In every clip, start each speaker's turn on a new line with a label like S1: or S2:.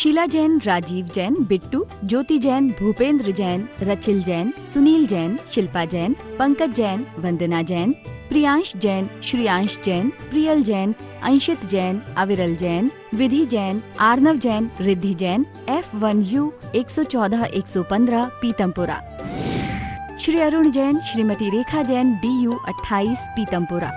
S1: सुशीला जैन, राजीव जैन, बिट्टू, ज्योति जैन, भूपेंद्र जैन, रचिल जैन, सुनील जैन, शिल्पा जैन, पंकज जैन, वंदना जैन, प्रियांश जैन, श्रियांश जैन, प्रियल जैन, अंशित जैन, अविरल जैन, विधि Jain, Arnav Jain, Riddhi Jain, F1U 114-115 Pitampura. Shri Arun Jain, Shrimati Rekha Jain, DU 28 Pitampura.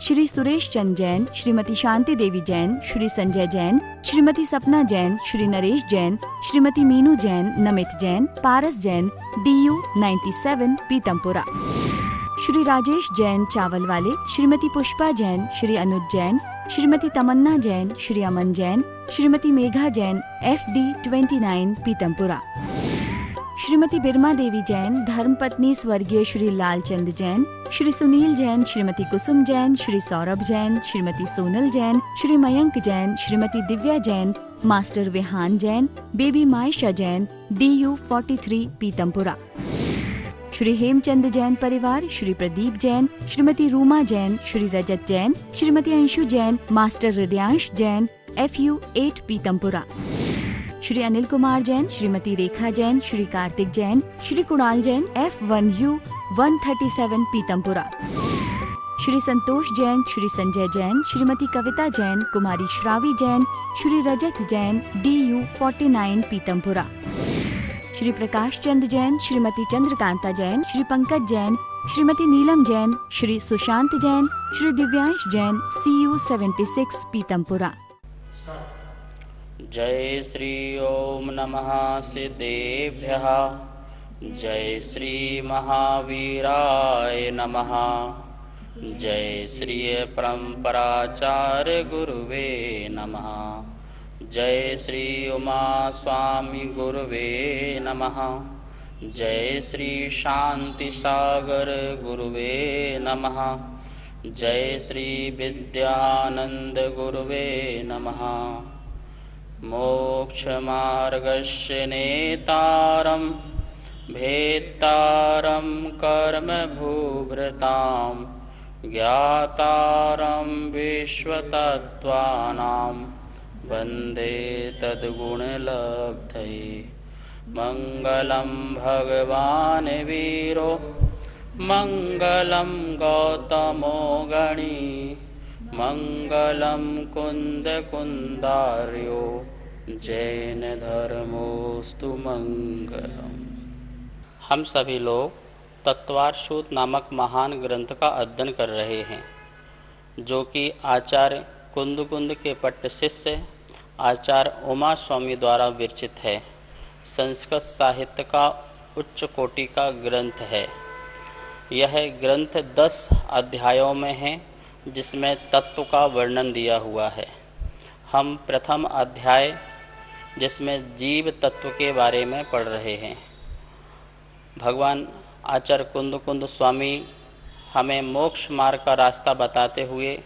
S1: Shri Suresh Chand Jain, Shrimati Shanti Devi Jain, Shri Sanjay Jain, Shrimati सपना Jain, Shri Naresh Jain, Shrimati Meenu Jain, Namit Jain, Paras Jain, DU 97 Pitampura. Shri Rajesh Jain चावल वाले, श्रीमती पुष्पा जैन, श्री अनुज जैन, श्रीमती तमन्ना जैन, श्री अमन जैन, श्रीमती मेघा जैन, FD 29 पीतमपुरा। श्रीमती बिरमा देवी जैन, धर्मपत्नी स्वर्गीय Shri Lalchand Jain, Shri Sunil Jain, Shrimati Kusum Jain, Shri Saurabh Jain, Shrimati Sonal Jain, Shri Mayank Jain, Shrimati Divya Jain, master Vihaan Jain, baby Mysha Jain, DU 43 Pitampura. Shri Hemchand Jain परिवार, Shri Pradeep Jain, Shrimati Ruma Jain, Shri Rajat Jain, Shrimati Anshu Jain, master Hridyansh Jain, FU 8 Pitampura. Shri Anil Kumar Jain, Shrimati Rekha Jain, Shri Kartik Jain, Shri Kunal Jain, F1U 137 Pitampura. Shri Santosh Jain, Shri Sanjay Jain, Shrimati Kavita Jain, कुमारी श्रावी जैन, श्री रजत जैन, DU 49 पीतमपुरा। श्री प्रकाश चंद जैन, श्रीमती चंद्रकांता जैन, श्री पंकज जैन, श्रीमती नीलम जैन, श्री सुशांत जैन, श्री दिव्यांश जैन, CU 76 पीतमपुरा।
S2: जय श्री ओम नमः सिद्धेभ्यः। जय श्री महावीराय नमः। जय श्री परम्पराचार्य गुरुवे नमः। जय श्री उमा स्वामी गुरुवे नमः। जय श्री शांति सागर गुरुवे नमः। जय श्री विद्यानंद गुरुवे नमः। मोक्षमार्गस्य नेतारं भेत्तारं कर्मभूभृतां ज्ञातारं विश्वतत्त्वानां वन्दे तद्गुणलब्धये। मङ्गलं भगवान् वीरो मङ्गलं गौतमो गणी मङ्गलं कुन्दकुन्दार्यो जैन धर्मोस्तु मंगलम। हम सभी लोग तत्वारसूत नामक महान ग्रंथ का अध्ययन कर रहे हैं, जो कि आचार्य कुंद के पट्ट शिष्य आचार्य उमा स्वामी द्वारा विरचित है। संस्कृत साहित्य का उच्च कोटि का ग्रंथ है। यह ग्रंथ 10 अध्यायों में है, जिसमें तत्व का वर्णन दिया हुआ है। हम प्रथम अध्याय, जिसमें जीव तत्व के बारे में पढ़ रहे हैं। भगवान आचार्य कुंद स्वामी हमें मोक्ष मार्ग का रास्ता बताते हुए,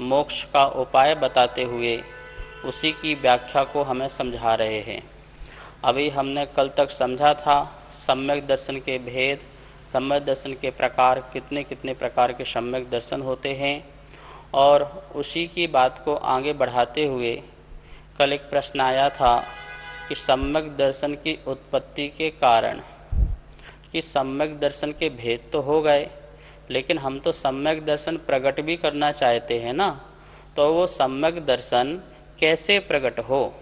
S2: मोक्ष का उपाय बताते हुए उसी की व्याख्या को हमें समझा रहे हैं। अभी हमने कल तक समझा था सम्यक दर्शन के भेद, सम्यक दर्शन के प्रकार, कितने कितने प्रकार के सम्यक दर्शन होते हैं, और उसी की बात को आगे बढ़ाते हुए कल एक प्रश्न आया था कि सम्यक दर्शन की उत्पत्ति के कारण, कि सम्यक दर्शन के भेद तो हो गए, लेकिन हम तो सम्यक दर्शन प्रकट भी करना चाहते हैं ना, तो वो सम्यक दर्शन कैसे प्रकट हो,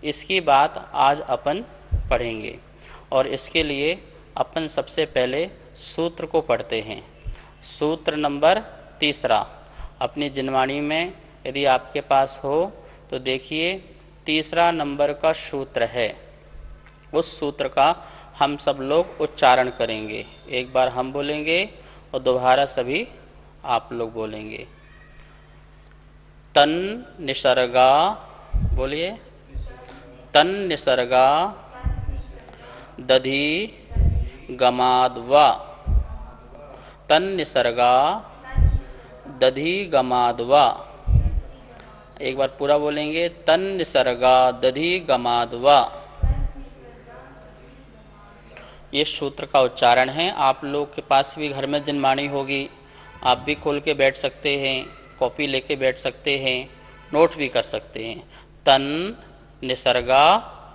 S2: इसकी बात आज अपन पढ़ेंगे। और इसके लिए अपन सबसे पहले सूत्र को पढ़ते हैं। सूत्र नंबर 3 अपनी जिनवाणी में यदि आपके पास हो तो देखिए 3 नंबर का सूत्र है। उस सूत्र का हम सब लोग उच्चारण करेंगे। एक बार हम बोलेंगे और दोबारा सभी आप लोग बोलेंगे। तन निसर्गा, बोलिए, तन निसर्गा दधि गमाद्वा, तन निसर्गा दधि गमाद्वा। एक बार पूरा बोलेंगे, तन निसर्गा दधि गमाद्वा। ये सूत्र का उच्चारण है। आप लोग के पास भी घर में जिनवाणी होगी, आप भी खोल के बैठ सकते हैं, कॉपी लेके बैठ सकते हैं, नोट भी कर सकते हैं। तन निसर्गा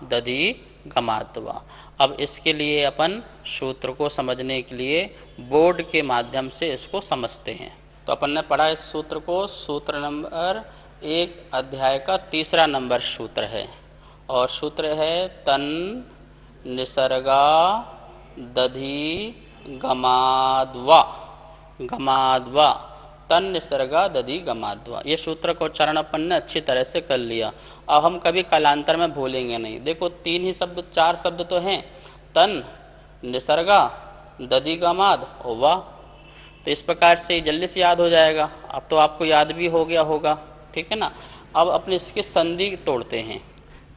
S2: दधि गमात्वा। अब इसके लिए अपन सूत्र को समझने के लिए बोर्ड के माध्यम से इसको समझते हैं। तो अपन ने पढ़ा इस सूत्र को, सूत्र नंबर 1 अध्याय का 3रा नंबर सूत्र है, और सूत्र है तन निसर्गा दधि गमाद्वा। गमाद्वा, तन निसर्गा दधि गमाद्वा, ये सूत्र को उच्चारण अपन ने अच्छी तरह से कर लिया। अब हम कभी कालांतर में भूलेंगे नहीं। देखो 3 ही शब्द, 4 शब्द तो हैं, तन निसर्गा दधि गमाद और वा। तो इस प्रकार से जल्दी से याद हो जाएगा। अब तो आपको याद भी हो गया होगा, ठीक है ना। अब अपने इसकी संधि तोड़ते हैं।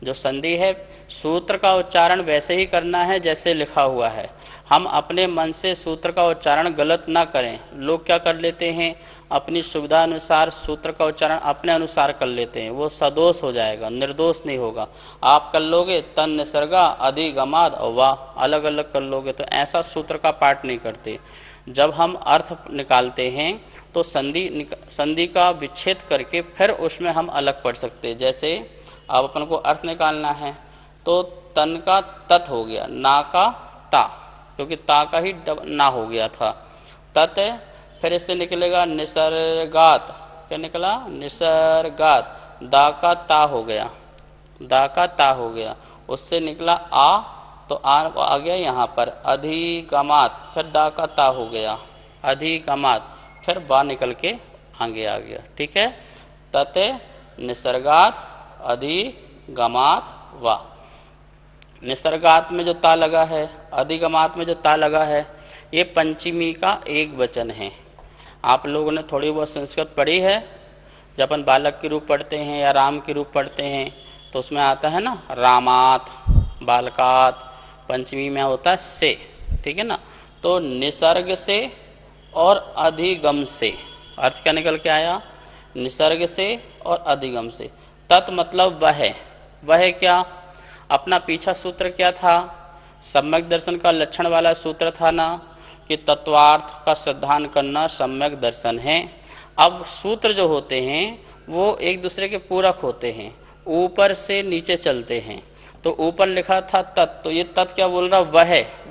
S2: जो संधि है, सूत्र का उच्चारण वैसे ही करना है जैसे लिखा हुआ है। हम अपने मन से सूत्र का उच्चारण गलत ना करें। लोग क्या कर लेते हैं, अपनी सुविधा अनुसार सूत्र का उच्चारण अपने अनुसार कर लेते हैं, वो सदोष हो जाएगा, निर्दोष नहीं होगा। आप कर लोगे तन निसर्गा अधि गमाद और वाह, अलग अलग कर लोगे तो ऐसा सूत्र का पाठ नहीं करते। जब हम अर्थ निकालते हैं तो संधि का विच्छेद करके फिर उसमें हम अलग पढ़ सकते हैं। जैसे अब अपन को अर्थ निकालना है तो तन का तत् हो गया, ना का ता, क्योंकि ता का ही ना हो गया था, तत्। फिर इससे निकलेगा निसर्गात, क्या निकला, निसर्गात, दा का ता हो गया, दा का ता हो गया। उससे निकला आ, तो आ गया यहाँ पर अधिगमात, फिर दा का ता हो गया, अधिगमात, फिर बा निकल के आगे आ गया, ठीक है। तत् निसर्गात अधिगमात वा। निसर्गात में जो ता लगा है, अधिगमात में जो ता लगा है, ये पंचमी का एक वचन है। आप लोगों ने थोड़ी बहुत संस्कृत पढ़ी है। जब अपन बालक के रूप पढ़ते हैं या राम के रूप पढ़ते हैं तो उसमें आता है ना रामात, बालकात, पंचमी में होता है से, ठीक है ना। तो निसर्ग से और अधिगम से, अर्थ क्या निकल के आया, निसर्ग से और अधिगम से। तत् मतलब वह क्या, अपना पीछा सूत्र क्या था, सम्यक दर्शन का लक्षण वाला सूत्र था ना, कि तत्वार्थ का सिद्धांत करना सम्यक दर्शन है। अब सूत्र जो होते हैं वो एक दूसरे के पूरक होते हैं, ऊपर से नीचे चलते हैं। तो ऊपर लिखा था तत्, तो ये तत् क्या बोल रहा,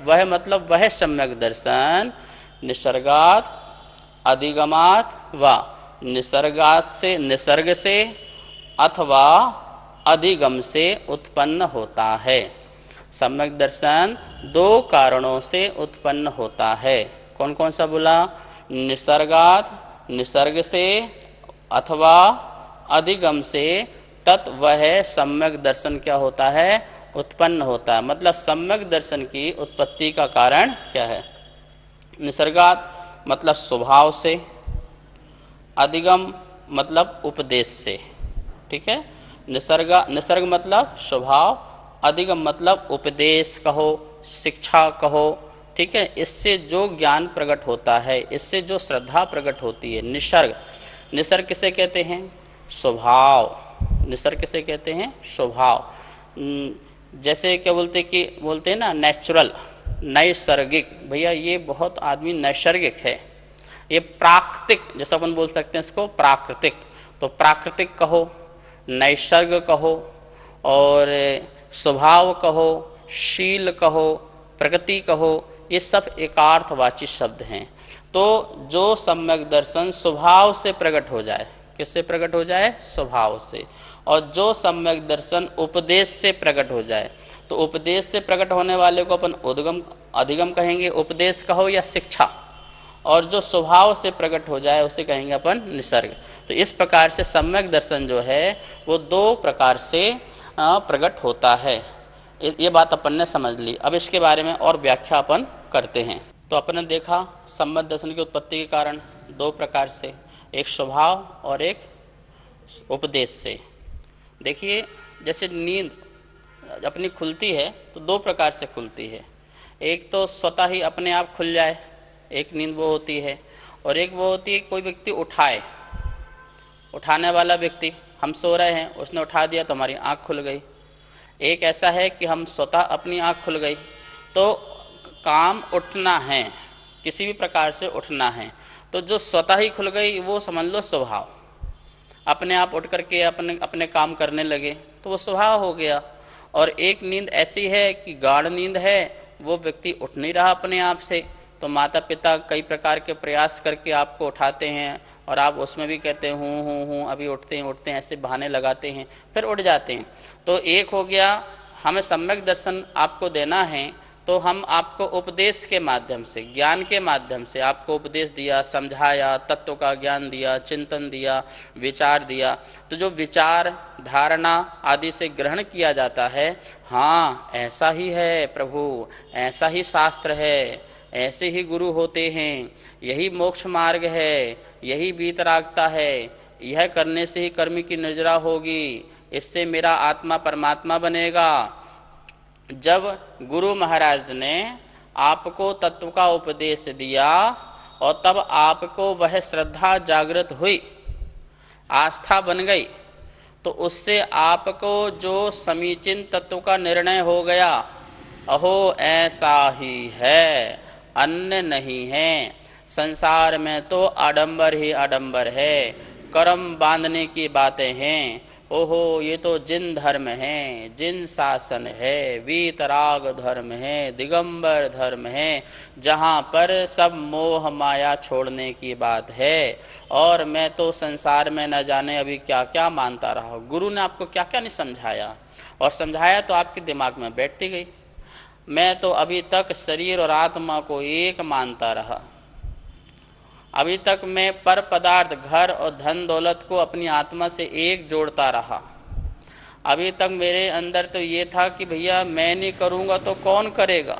S2: वह मतलब वह सम्यक दर्शन निसर्गात अधिगमात वा, निसर्गात से, निसर्ग से अथवा अधिगम से उत्पन्न होता है। सम्यक दर्शन 2 कारणों से उत्पन्न होता है। कौन कौन सा बोला, निसर्गात, निसर्ग से, अथवा अधिगम से, तत् वह सम्यक दर्शन क्या होता है, उत्पन्न होता है। मतलब सम्यक दर्शन की उत्पत्ति का कारण क्या है, निसर्गात मतलब स्वभाव से, अधिगम मतलब उपदेश से, ठीक है। निसर्ग मतलब स्वभाव, अधिगम मतलब उपदेश कहो, शिक्षा कहो, ठीक है। इससे जो ज्ञान प्रकट होता है, इससे जो श्रद्धा प्रकट होती है, निसर्ग। निसर्ग किसे कहते हैं, स्वभाव। निसर्ग किसे कहते हैं, स्वभाव। जैसे क्या बोलते हैं ना, नेचुरल, नैसर्गिक। भैया ये बहुत आदमी नैसर्गिक है, ये प्राकृतिक, जैसा अपन बोल सकते हैं इसको प्राकृतिक। तो प्राकृतिक कहो, नैसर्ग कहो, और स्वभाव कहो, शील कहो, प्रकृति कहो, ये सब एकार्थवाची शब्द हैं। तो जो सम्यक दर्शन स्वभाव से प्रकट हो जाए, किससे प्रकट हो जाए, स्वभाव से। और जो सम्यक दर्शन उपदेश से प्रकट हो जाए, तो उपदेश से प्रकट होने वाले को अपन अधिगम कहेंगे, उपदेश कहो या शिक्षा। और जो स्वभाव से प्रकट हो जाए उसे कहेंगे अपन निसर्ग। तो इस प्रकार से सम्यक दर्शन जो है वो 2 प्रकार से प्रकट होता है। ये बात अपन ने समझ ली। अब इसके बारे में और व्याख्या अपन करते हैं। तो अपन ने देखा सम्यक दर्शन की उत्पत्ति के कारण 2 प्रकार से, एक स्वभाव और एक उपदेश से। देखिए जैसे नींद अपनी खुलती है तो 2 प्रकार से खुलती है। एक तो स्वतः ही अपने आप खुल जाए, एक नींद वो होती है, और एक वो होती है कोई व्यक्ति उठाए, उठाने वाला व्यक्ति। हम सो रहे हैं, उसने उठा दिया तो हमारी आँख खुल गई। एक ऐसा है कि हम स्वतः अपनी आँख खुल गई, तो काम उठना है, किसी भी प्रकार से उठना है, तो जो स्वतः ही खुल गई वो समझ लो स्वभाव, अपने आप उठ करके अपने काम करने लगे, तो वो स्वभाव हो गया। और एक नींद ऐसी है कि गाढ़ नींद है, वो व्यक्ति उठ नहीं रहा अपने आप से, तो माता पिता कई प्रकार के प्रयास करके आपको उठाते हैं और आप उसमें भी कहते हैं हूँ अभी उठते हैं, ऐसे बहाने लगाते हैं, फिर उठ जाते हैं। तो एक हो गया, हमें सम्यक दर्शन आपको देना है, तो हम आपको उपदेश के माध्यम से, ज्ञान के माध्यम से आपको उपदेश दिया, समझाया, तत्व का ज्ञान दिया, चिंतन दिया, विचार दिया। तो जो विचार धारणा आदि से ग्रहण किया जाता है, हाँ ऐसा ही है प्रभु, ऐसा ही शास्त्र है, ऐसे ही गुरु होते हैं, यही मोक्ष मार्ग है, यही वीतरागता है, यह करने से ही कर्म की निर्जरा होगी, इससे मेरा आत्मा परमात्मा बनेगा। जब गुरु महाराज ने आपको तत्व का उपदेश दिया और तब आपको वह श्रद्धा जागृत हुई, आस्था बन गई, तो उससे आपको जो समीचीन तत्व का निर्णय हो गया, अहो ऐसा ही है, अन्य नहीं है। संसार में तो आडंबर ही आडंबर है, कर्म बांधने की बातें हैं। ओहो ये तो जिन धर्म है, जिन शासन है, वीतराग धर्म है, दिगंबर धर्म है, जहाँ पर सब मोह माया छोड़ने की बात है। और मैं तो संसार में न जाने अभी क्या क्या मानता रहा। गुरु ने आपको क्या क्या नहीं समझाया, और समझाया तो आपके दिमाग में बैठती गई। मैं तो अभी तक शरीर और आत्मा को एक मानता रहा, अभी तक मैं पर पदार्थ घर और धन दौलत को अपनी आत्मा से एक जोड़ता रहा। अभी तक मेरे अंदर तो ये था कि भैया मैं नहीं करूँगा तो कौन करेगा।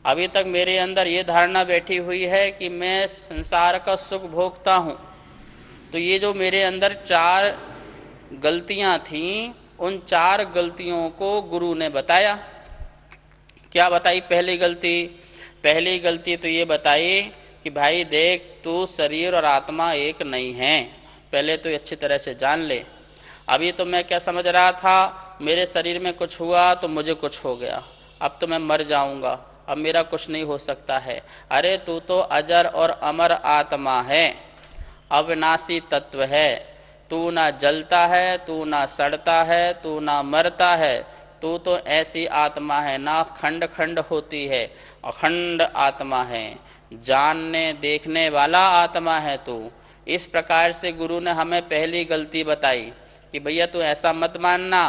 S2: अभी तक मेरे अंदर ये धारणा बैठी हुई है कि मैं संसार का सुख भोगता हूँ। तो ये जो मेरे अंदर 4 गलतियाँ थीं, उन 4 गलतियों को गुरु ने बताया। क्या बताई? पहली गलती तो ये बताई कि भाई देख, तू शरीर और आत्मा एक नहीं है, पहले तो अच्छी तरह से जान ले। अभी तो मैं क्या समझ रहा था, मेरे शरीर में कुछ हुआ तो मुझे कुछ हो गया, अब तो मैं मर जाऊंगा, अब मेरा कुछ नहीं हो सकता है। अरे तू तो अजर और अमर आत्मा है, अविनाशी तत्व है। तू ना जलता है, तू ना सड़ता है, तू ना मरता है, तू तो ऐसी आत्मा है, ना खंड खंड होती है, अखंड आत्मा है, जानने देखने वाला आत्मा है तू। इस प्रकार से गुरु ने हमें पहली गलती बताई कि भैया तू ऐसा मत मानना,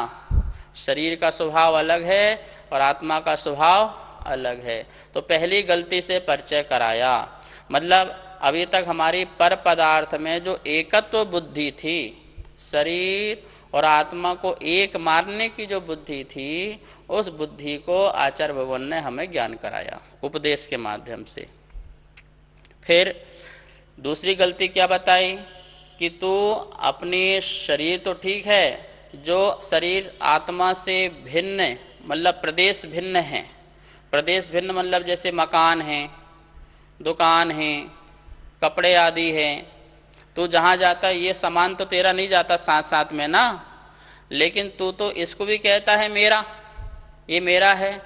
S2: शरीर का स्वभाव अलग है और आत्मा का स्वभाव अलग है। तो पहली गलती से परिचय कराया। मतलब अभी तक हमारी पर पदार्थ में जो एकत्व बुद्धि थी, शरीर और आत्मा को एक मारने की जो बुद्धि थी, उस बुद्धि को आचार्य भगवान ने हमें ज्ञान कराया उपदेश के माध्यम से। फिर दूसरी गलती क्या बताई कि तू अपनी शरीर तो ठीक है, जो शरीर आत्मा से भिन्न, मतलब प्रदेश भिन्न है। प्रदेश भिन्न मतलब जैसे मकान है, दुकान है, कपड़े आदि हैं, तू जहाँ जाता है ये सामान तो तेरा नहीं जाता साथ साथ में ना, लेकिन तू तो इसको भी कहता है मेरा, ये मेरा है।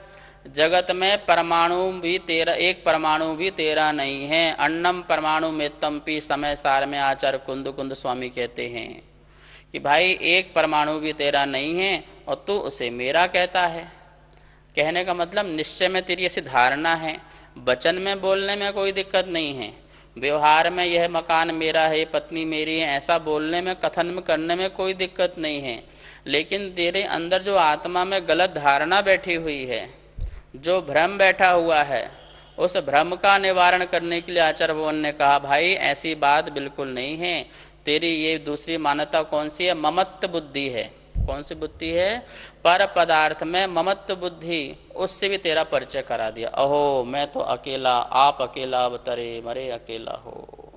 S2: जगत में परमाणु भी तेरा, एक परमाणु भी तेरा नहीं है। अन्नम परमाणु मित्तम पी समय सार में आचार्य कुंद कुंद स्वामी कहते हैं कि भाई एक परमाणु भी तेरा नहीं है और तू उसे मेरा कहता है। कहने का मतलब निश्चय में तेरी ऐसी धारणा है, वचन में बोलने में कोई दिक्कत नहीं है, व्यवहार में यह मकान मेरा है, पत्नी मेरी है, ऐसा बोलने में, कथन में, करने में कोई दिक्कत नहीं है। लेकिन तेरे अंदर जो आत्मा में गलत धारणा बैठी हुई है, जो भ्रम बैठा हुआ है, उस भ्रम का निवारण करने के लिए आचार्य भगवान ने कहा भाई ऐसी बात बिल्कुल नहीं है। तेरी ये दूसरी मान्यता कौन सी है? ममत्व बुद्धि है। कौन सी बुद्धि है? पर पदार्थ में ममत्व बुद्धि, उससे भी तेरा परिचय करा दिया। अहो मैं तो अकेला, आप अकेला अवतरे मरे अकेला हो,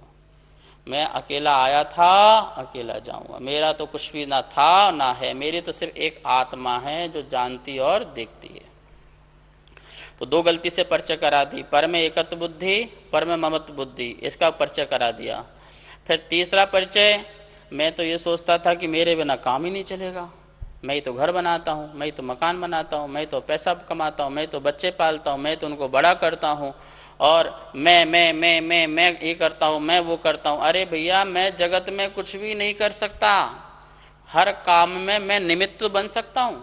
S2: मैं अकेला आया था अकेला जाऊंगा, मेरा तो कुछ भी ना था ना है, मेरी तो सिर्फ एक आत्मा है जो जानती और देखती है। तो 2 गलती से परिचय करा दी, पर में एकत्व बुद्धि, पर में ममत्व बुद्धि, इसका परिचय करा दिया। फिर तीसरा परिचय, मैं तो ये सोचता था कि मेरे बिना काम ही नहीं चलेगा, मैं ही तो घर बनाता हूँ, मैं ही तो मकान बनाता हूँ, मैं तो पैसा कमाता हूँ, मैं तो बच्चे पालता हूँ, मैं तो उनको बड़ा करता हूँ, और मैं ये करता हूँ, मैं वो करता हूँ। अरे भैया मैं जगत में कुछ भी नहीं कर सकता, हर काम में मैं निमित्त तो बन सकता हूँ,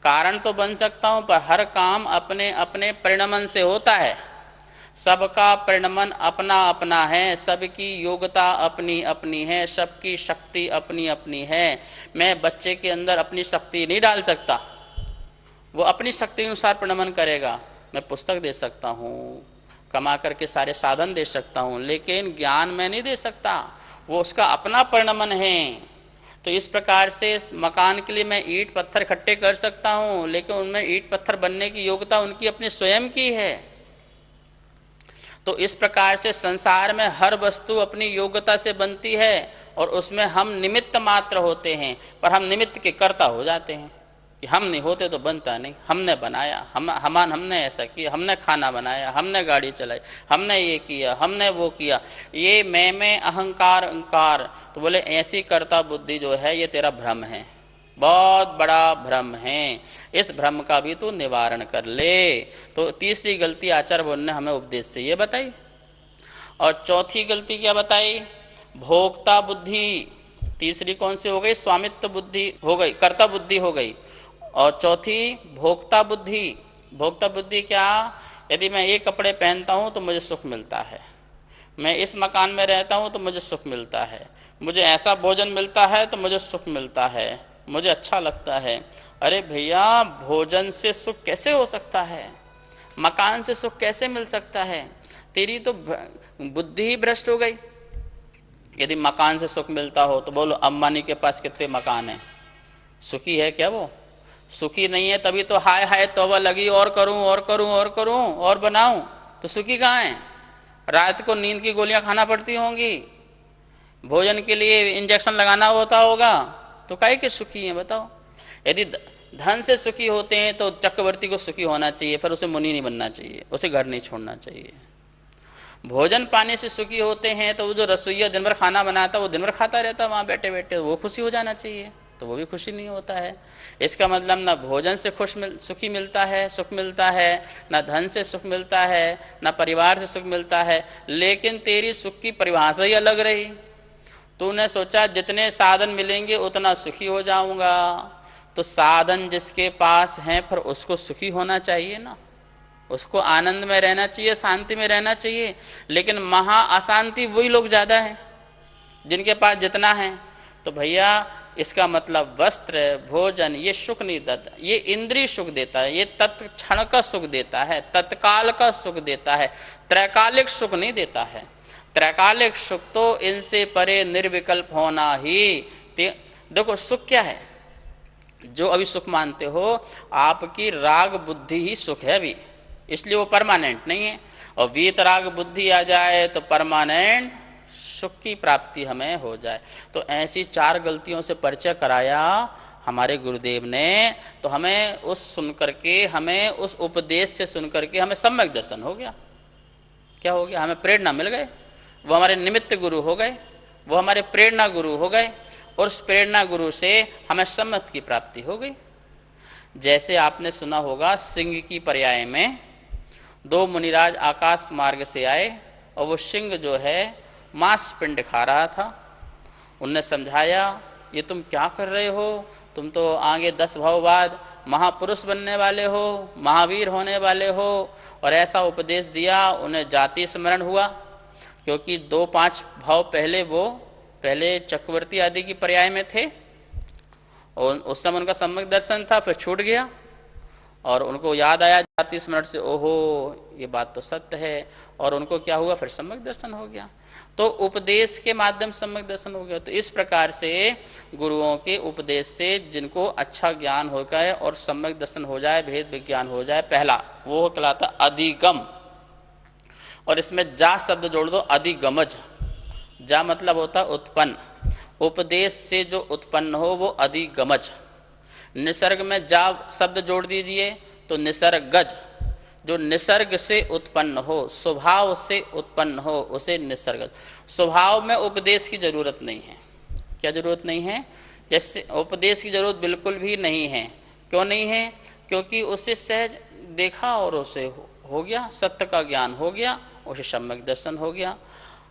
S2: कारण तो बन सकता हूँ, पर हर काम अपने अपने परिणमन से होता है। सबका परिणमन अपना अपना है, सबकी योग्यता अपनी अपनी है, सबकी शक्ति अपनी अपनी है। मैं बच्चे के अंदर अपनी शक्ति नहीं डाल सकता, वो अपनी शक्ति के अनुसार परिणमन करेगा। मैं पुस्तक दे सकता हूँ, कमा करके सारे साधन दे सकता हूँ, लेकिन ज्ञान मैं नहीं दे सकता, वो उसका अपना परिणमन है। तो इस प्रकार से मकान के लिए मैं ईंट पत्थर इकट्ठे कर सकता हूँ, लेकिन उनमें ईंट पत्थर बनने की योग्यता उनकी अपनी स्वयं की है। तो इस प्रकार से संसार में हर वस्तु अपनी योग्यता से बनती है और उसमें हम निमित्त मात्र होते हैं, पर हम निमित्त के कर्ता हो जाते हैं कि हम नहीं होते तो बनता नहीं, हमने बनाया, हमने ऐसा किया, हमने खाना बनाया, हमने गाड़ी चलाई, हमने ये किया, हमने वो किया, ये मैं अहंकार अहंकार। तो बोले ऐसी कर्ता बुद्धि जो है ये तेरा भ्रम है, बहुत बड़ा भ्रम है, इस भ्रम का भी तू निवारण कर ले। तो तीसरी गलती आचार्य बुद्ध ने हमें उपदेश से ये बताई। और चौथी गलती क्या बताई? भोक्ता बुद्धि। तीसरी कौन सी हो गई? स्वामित्व बुद्धि हो गई, कर्ता बुद्धि हो गई। और चौथी भोक्ता बुद्धि। भोक्ता बुद्धि क्या? यदि मैं ये कपड़े पहनता हूँ तो मुझे सुख मिलता है, मैं इस मकान में रहता हूँ तो मुझे सुख मिलता है, मुझे ऐसा भोजन मिलता है तो मुझे सुख मिलता है, मुझे अच्छा लगता है। अरे भैया, भोजन से सुख कैसे हो सकता है? मकान से सुख कैसे मिल सकता है? तेरी तो बुद्धि ही भ्रष्ट हो गई। यदि मकान से सुख मिलता हो तो बोलो अंबानी के पास कितने मकान हैं, सुखी है क्या वो? सुखी नहीं है, तभी तो हाय हाय तौबा लगी, और करूं और करूं और करूं और बनाऊं। तो सुखी कहाँ है? रात को नींद की गोलियां खाना पड़ती होंगी, भोजन के लिए इंजेक्शन लगाना होता होगा, तो काहे के सुखी हैं बताओ? यदि धन से सुखी होते हैं तो चक्रवर्ती को सुखी होना चाहिए, फिर उसे मुनि नहीं बनना चाहिए, उसे घर नहीं छोड़ना चाहिए। भोजन पाने से सुखी होते हैं तो वो जो रसोइया दिन भर खाना बनाता वो दिन भर खाता रहता वहाँ बैठे बैठे, वो खुशी हो जाना चाहिए, तो वो भी खुशी नहीं होता है। इसका मतलब ना भोजन से सुखी मिलता है, सुख मिलता है, ना धन से सुख मिलता है, ना परिवार से सुख मिलता है। लेकिन तेरी सुख की परिभाषा ही अलग रही। तूने सोचा जितने साधन मिलेंगे उतना सुखी हो जाऊंगा, तो साधन जिसके पास हैं फिर उसको सुखी होना चाहिए ना, उसको आनंद में रहना चाहिए, शांति में रहना चाहिए। लेकिन महा अशांति वही लोग ज़्यादा हैं जिनके पास जितना है। तो भैया इसका मतलब वस्त्र भोजन ये सुख नहीं देता, ये इंद्रिय सुख देता है, ये तत्क्षण का सुख देता है, तत्काल का सुख देता है, त्रैकालिक सुख नहीं देता है। त्रैकालिक सुख तो इनसे परे निर्विकल्प होना ही। देखो सुख क्या है? जो अभी सुख मानते हो आपकी राग बुद्धि ही सुख है अभी, इसलिए वो परमानेंट नहीं है। और वीतराग बुद्धि आ जाए तो परमानेंट सुख की प्राप्ति हमें हो जाए। तो ऐसी 4 गलतियों से परिचय कराया हमारे गुरुदेव ने। तो हमें उस सुनकर के, हमें उस उपदेश से सुनकर के हमें सम्यक दर्शन हो गया। क्या हो गया? हमें प्रेरणा मिल गए, वो हमारे निमित्त गुरु हो गए, वो हमारे प्रेरणा गुरु हो गए, और उस प्रेरणा गुरु से हमें सम्मत की प्राप्ति हो गई। जैसे आपने सुना होगा सिंह की पर्याय में 2 मुनिराज आकाश मार्ग से आए और वो सिंह जो है मांस पिंड खा रहा था। उनने समझाया ये तुम क्या कर रहे हो, तुम तो आगे 10 भाव बाद महापुरुष बनने वाले हो, महावीर होने वाले हो। और ऐसा उपदेश दिया। उन्हें जाति स्मरण हुआ, क्योंकि 2-5 भाव पहले वो पहले चक्रवर्ती आदि की पर्याय में थे और उस समय उनका सम्यक दर्शन था, फिर छूट गया और उनको याद आया जाति स्मरण से, ओहो ये बात तो सत्य है, और उनको क्या हुआ? फिर सम्यक दर्शन हो गया। तो उपदेश के माध्यम सम्यक दर्शन हो गया। तो इस प्रकार से गुरुओं के उपदेश से जिनको अच्छा ज्ञान हो गए और सम्यक दर्शन हो जाए, भेद विज्ञान हो जाए, पहला वो कहलाता अधिगम। और इसमें जा शब्द जोड़ दो, अधिगमज। जा मतलब होता उत्पन्न, उपदेश से जो उत्पन्न हो वो अधिगमज। निसर्ग में जा शब्द जोड़ दीजिए तो निसर्गज, जो निसर्ग से उत्पन्न हो, स्वभाव से उत्पन्न हो, उसे निसर्गज। स्वभाव में उपदेश की जरूरत नहीं है। क्या जरूरत नहीं है? जैसे उपदेश की जरूरत बिल्कुल भी नहीं है। क्यों नहीं है? क्योंकि उसे सहज देखा और उसे हो गया, सत्य का ज्ञान हो गया, उसे सम्यक दर्शन हो गया।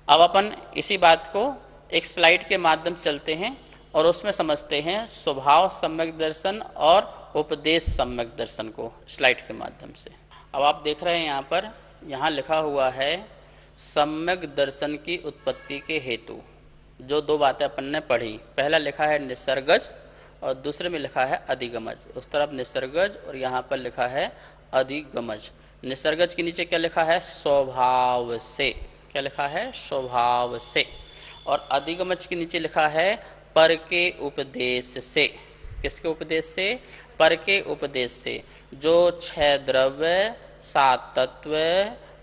S2: अब अपन इसी बात को एक स्लाइड के माध्यम से चलते हैं और उसमें समझते हैं स्वभाव सम्यक दर्शन और उपदेश सम्यक दर्शन को स्लाइड के माध्यम से। अब आप देख रहे हैं यहाँ पर, यहाँ लिखा हुआ है सम्यक दर्शन की उत्पत्ति के हेतु। जो दो बातें अपन ने पढ़ी, पहला लिखा है निसर्गज और दूसरे में लिखा है अधिगमज। उस तरफ निसर्गज और यहाँ पर लिखा है अधिगमज। निसर्गज के नीचे क्या लिखा है? स्वभाव से। क्या लिखा है? स्वभाव से। और अधिगमज के नीचे लिखा है पर के उपदेश से। किसके उपदेश से? पर के उपदेश से। जो 6 द्रव्य, 7 तत्व,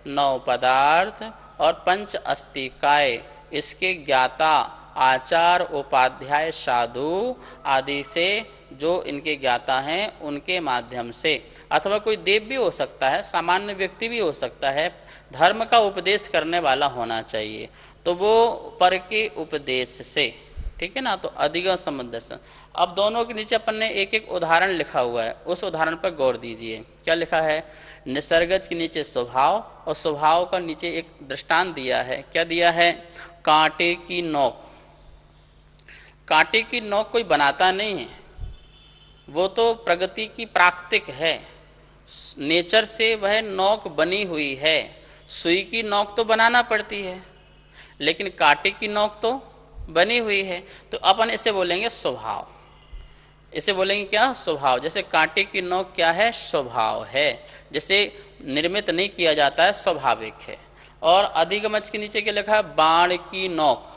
S2: 9 पदार्थ और 5 अस्तिकाय, इसके ज्ञाता आचार, उपाध्याय, साधु आदि से जो इनके ज्ञाता हैं उनके माध्यम से, अथवा कोई देव भी हो सकता है, सामान्य व्यक्ति भी हो सकता है, धर्म का उपदेश करने वाला होना चाहिए, तो वो पर के उपदेश से। ठीक है ना? तो अधिगम सम्यक दर्शन। अब दोनों के नीचे अपन ने एक एक उदाहरण लिखा हुआ है, उस उदाहरण पर गौर दीजिए। क्या लिखा है? निसर्गज के नीचे स्वभाव और स्वभाव का नीचे एक दृष्टांत दिया है। क्या दिया है? कांटे की नोक। कांटे की नोक कोई बनाता नहीं है, वो तो प्रगति की प्राकृतिक है, नेचर से वह नोक बनी हुई है। सुई की नोक तो बनाना पड़ती है, लेकिन कांटे की नोक तो बनी हुई है। तो अपन इसे बोलेंगे स्वभाव। इसे बोलेंगे क्या? स्वभाव। जैसे कांटे की नोक क्या है? स्वभाव है, जैसे निर्मित नहीं किया जाता है, स्वाभाविक है। और अधिगमज के नीचे क्या लिखा है? बाण की नोक।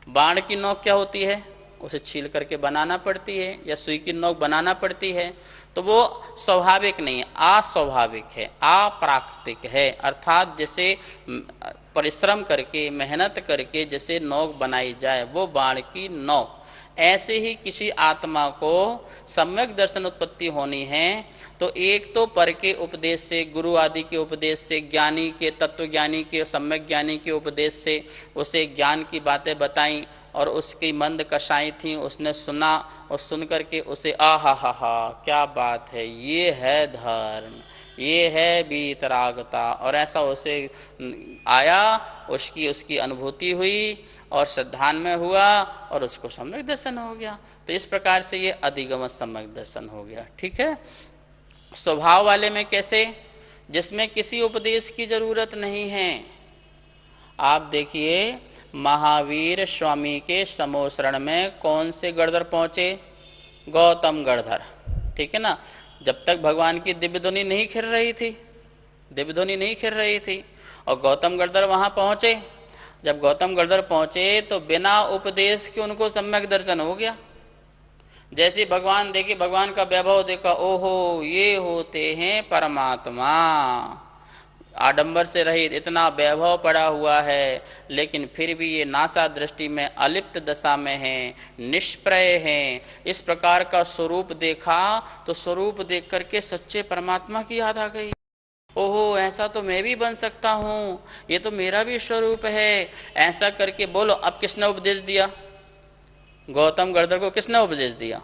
S2: बाण की नोक क्या होती है? उसे छील करके बनाना पड़ती है, या सुई की नोक बनाना पड़ती है। तो वो स्वाभाविक नहीं है, अस्वाभाविक है, अप्राकृतिक है। अर्थात जैसे परिश्रम करके, मेहनत करके जैसे नोक बनाई जाए, वो बाण की नोक। ऐसे ही किसी आत्मा को सम्यक दर्शन उत्पत्ति होनी है तो एक तो पर के उपदेश से, गुरु आदि के उपदेश से, ज्ञानी के, तत्व ज्ञानी के, सम्यक ज्ञानी के उपदेश से उसे ज्ञान की बातें बताई और उसकी मंद कषाई थी, उसने सुना और सुन करके उसे आहा हा क्या बात है, ये है धर्म, ये है वीतरागता, और ऐसा उसे आया, उसकी अनुभूति हुई और श्रद्धान में हुआ और उसको सम्यक दर्शन हो गया। तो इस प्रकार से ये अधिगम सम्यक दर्शन हो गया। ठीक है? स्वभाव वाले में कैसे? जिसमें किसी उपदेश की जरूरत नहीं है। आप देखिए महावीर स्वामी के समोसरण में कौन से गणधर पहुंचे? गौतम गणधर। ठीक है ना? जब तक भगवान की दिव्य ध्वनि नहीं खिल रही थी, दिव्य ध्वनि नहीं खिल रही थी, और गौतम गणधर वहां पहुंचे। जब गौतम गणधर पहुंचे तो बिना उपदेश के उनको सम्यक दर्शन हो गया। जैसे भगवान देखे, भगवान का वैभव देखा, ओहो ये होते हैं परमात्मा, आडंबर से रहित, इतना वैभव पड़ा हुआ है, लेकिन फिर भी ये नासा दृष्टि में अलिप्त दशा में हैं, निष्प्रय हैं। इस प्रकार का स्वरूप देखा तो स्वरूप देख करके सच्चे परमात्मा की याद आ गई। ओहो ऐसा तो मैं भी बन सकता हूँ, ये तो मेरा भी स्वरूप है। ऐसा करके बोलो, अब किसने उपदेश दिया? गौतम गणधर को किसने उपदेश दिया?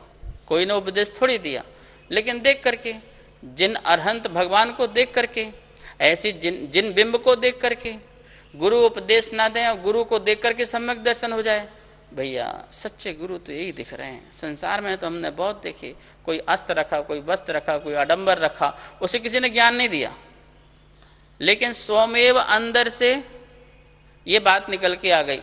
S2: कोई ने उपदेश थोड़ी दिया, लेकिन देख करके, जिन अरहंत भगवान को देख करके, ऐसी जिन बिंब को देख करके, गुरु उपदेश ना दें और गुरु को देख करके सम्यक दर्शन हो जाए। भैया सच्चे गुरु तो यही दिख रहे हैं। संसार में तो हमने बहुत देखे, कोई अस्त्र रखा, कोई वस्त्र रखा, कोई आडंबर रखा, उसे किसी ने ज्ञान नहीं दिया, लेकिन स्वमेव अंदर से ये बात निकल के आ गई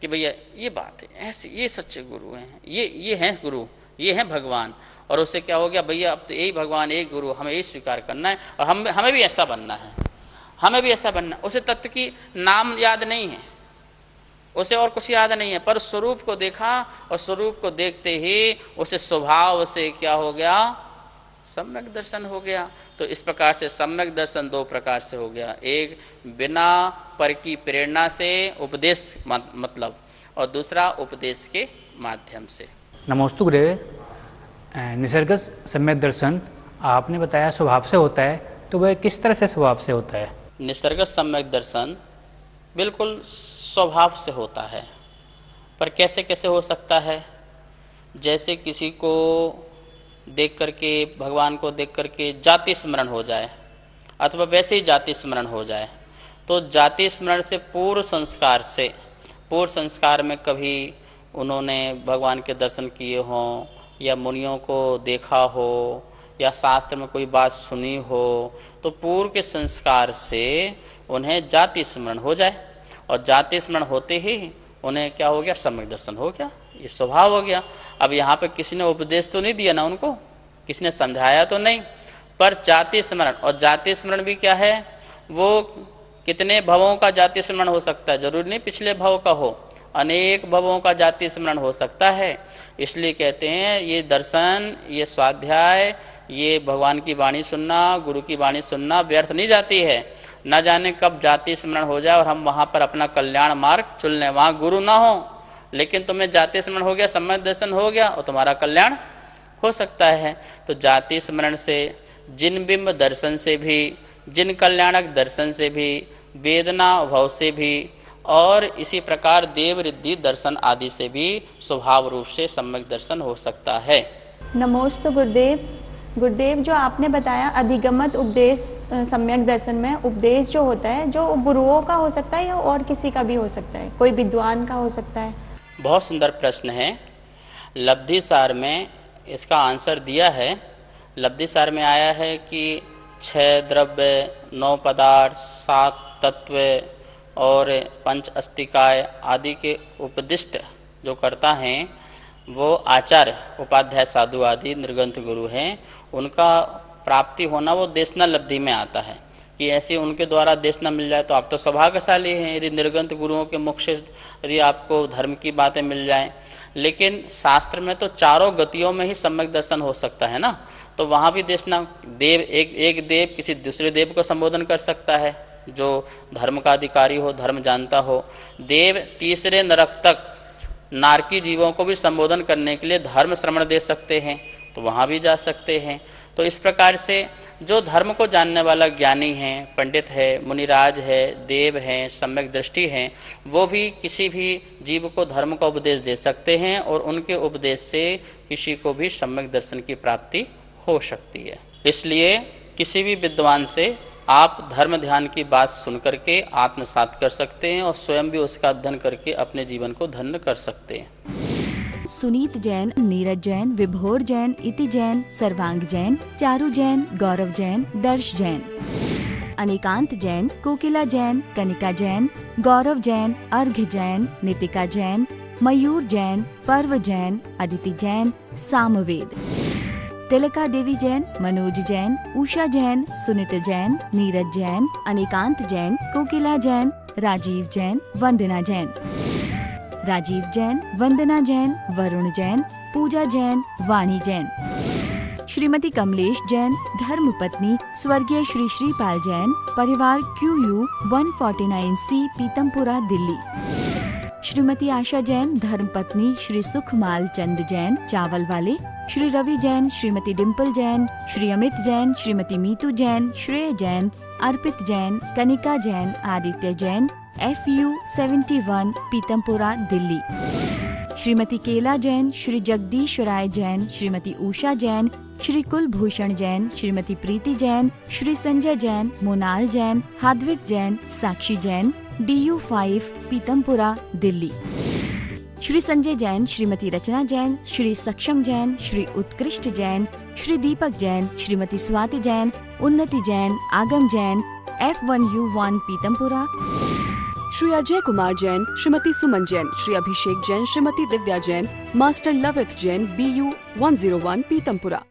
S2: कि भैया ये बात है, ऐसे ये सच्चे गुरु हैं, ये हैं गुरु, ये हैं भगवान। और उससे क्या हो गया? भैया अब तो यही भगवान, एक गुरु, हमें यही स्वीकार करना है और हमें भी ऐसा बनना है, हमें भी ऐसा बनना है। उसे तत्व की नाम याद नहीं है, उसे और कुछ याद नहीं है, पर स्वरूप को देखा और स्वरूप को देखते ही उसे स्वभाव से क्या हो गया? सम्यक दर्शन हो गया। तो इस प्रकार से सम्यक दर्शन दो प्रकार से हो गया, एक बिना पर की प्रेरणा से उपदेश मतलब, और दूसरा उपदेश के माध्यम से।
S3: नमोस्तु गुरुदेव। निसर्ग सम्यक दर्शन आपने बताया स्वभाव से होता है, तो वह किस तरह से स्वभाव से होता है?
S2: निसर्ग सम्यक दर्शन बिल्कुल स्वभाव से होता है, पर कैसे कैसे हो सकता है? जैसे किसी को देख करके, भगवान को देख करके जाति स्मरण हो जाए, अथवा वैसे ही जाति स्मरण हो जाए, तो जाति स्मरण से पूर्व संस्कार में कभी उन्होंने भगवान के दर्शन किए हों या मुनियों को देखा हो या शास्त्र में कोई बात सुनी हो, तो पूर्व के संस्कार से उन्हें जाति स्मरण हो जाए, और जाति स्मरण होते ही उन्हें क्या हो गया, सम्यक दर्शन हो गया, ये स्वभाव हो गया। अब यहाँ पे किसी ने उपदेश तो नहीं दिया ना उनको, किसी ने समझाया तो नहीं, पर जाति स्मरण, और जाति स्मरण भी क्या है, वो कितने भवों का जाति स्मरण हो सकता है, जरूरी नहीं पिछले भव का हो, अनेक भवों का जाति स्मरण हो सकता है। इसलिए कहते हैं ये दर्शन, ये स्वाध्याय, ये भगवान की वाणी सुनना, गुरु की वाणी सुनना व्यर्थ नहीं जाती है। न जाने कब जाति स्मरण हो जाए और हम वहाँ पर अपना कल्याण मार्ग चुन लें, वहाँ गुरु ना हो, लेकिन तुम्हें जाति स्मरण हो गया, सम्यक दर्शन हो गया, और तुम्हारा कल्याण हो सकता है। तो जाति स्मरण से, जिन बिंब दर्शन से भी, जिन कल्याणक दर्शन से भी, वेदना भाव से भी, और इसी प्रकार देव रिद्धि दर्शन आदि से भी स्वभाव रूप से सम्यक दर्शन हो सकता है।
S4: नमोस्तु गुरुदेव। गुरुदेव, जो आपने बताया अधिगमत उपदेश सम्यक दर्शन में उपदेश जो होता है, जो गुरुओं का हो सकता है या और किसी का भी हो सकता है, कोई विद्वान का हो सकता है?
S2: बहुत सुंदर प्रश्न है। लब्धि सार में इसका आंसर दिया है। लब्धि सार में आया है कि 6 द्रव्य, 9 पदार्थ, 7 तत्व और 5 अस्तिकाय आदि के उपदिष्ट जो करता हैं वो आचार्य, उपाध्याय, साधु आदि निर्ग्रंथ गुरु हैं। उनका प्राप्ति होना वो देशना लब्धि में आता है कि ऐसे उनके द्वारा देशना मिल जाए तो आप तो सौभाग्यशाली हैं, यदि निर्ग्रंथ गुरुओं के मुख से यदि आपको धर्म की बातें मिल जाएं। लेकिन शास्त्र में तो चारों गतियों में ही सम्यक दर्शन हो सकता है ना, तो वहाँ भी देशना देव, एक देव किसी दूसरे देव को संबोधन कर सकता है जो धर्म का अधिकारी हो, धर्म जानता हो। देव तीसरे नरक तक नारकी जीवों को भी संबोधन करने के लिए धर्म श्रवण दे सकते हैं, तो वहाँ भी जा सकते हैं। तो इस प्रकार से जो धर्म को जानने वाला ज्ञानी है, पंडित है, मुनिराज है, देव हैं, सम्यक दृष्टि हैं, वो भी किसी भी जीव को धर्म का उपदेश दे सकते हैं और उनके उपदेश से किसी को भी सम्यक दर्शन की प्राप्ति हो सकती है। इसलिए किसी भी विद्वान से आप धर्म ध्यान की बात सुन करके आत्मसात कर सकते हैं और स्वयं भी उसका अध्ययन करके अपने जीवन को धन्य कर सकते हैं।
S1: सुनीत जैन, नीरज जैन, विभोर जैन, इति जैन, सर्वांग जैन, चारू जैन, गौरव जैन, दर्श जैन, अनेकांत जैन, कोकिला जैन, कनिका जैन, गौरव जैन, अर्घ्य जैन, नितिका जैन, मयूर जैन, पर्व जैन, अदिति जैन, सामवेद, तिलका देवी जैन, मनोज जैन, उषा जैन, सुनित जैन, नीरज जैन, अनेकांत जैन, कोकिला जैन, राजीव जैन, वंदना जैन, राजीव जैन, वंदना जैन, वरुण जैन, पूजा जैन, वाणी जैन, श्रीमती कमलेश जैन, धर्मपत्नी स्वर्गीय श्री श्रीपाल जैन, परिवार QU 149C, पीतमपुरा, दिल्ली, श्रीमती आशा जैन, धर्मपत्नी श्री सुखमाल चंद जैन, चावल वाले, श्री रवि जैन, श्रीमती डिम्पल जैन, श्री अमित जैन, श्रीमती मीतू जैन, श्रेय जैन, अर्पित जैन, कनिका जैन, आदित्य जैन, FU 71, पीतमपुरा, दिल्ली, श्रीमती केला जैन, श्री जगदीश राय जैन, श्रीमती उषा जैन, श्री कुलभूषण जैन, श्रीमती प्रीति जैन, श्री संजय जैन, मोनाल जैन, हाद्विक जैन, साक्षी जैन, DU 5, पीतमपुरा, दिल्ली, श्री संजय जैन, श्रीमती रचना जैन, श्री सक्षम जैन, श्री उत्कृष्ट जैन, श्री दीपक जैन, श्रीमती स्वाति जैन, उन्नति जैन, आगम जैन, F1U1, पीतमपुरा,
S5: श्री अजय कुमार जैन, श्रीमती सुमन जैन, श्री अभिषेक जैन, श्रीमती दिव्या जैन, मास्टर लवित जैन, BU 101, पीतमपुरा।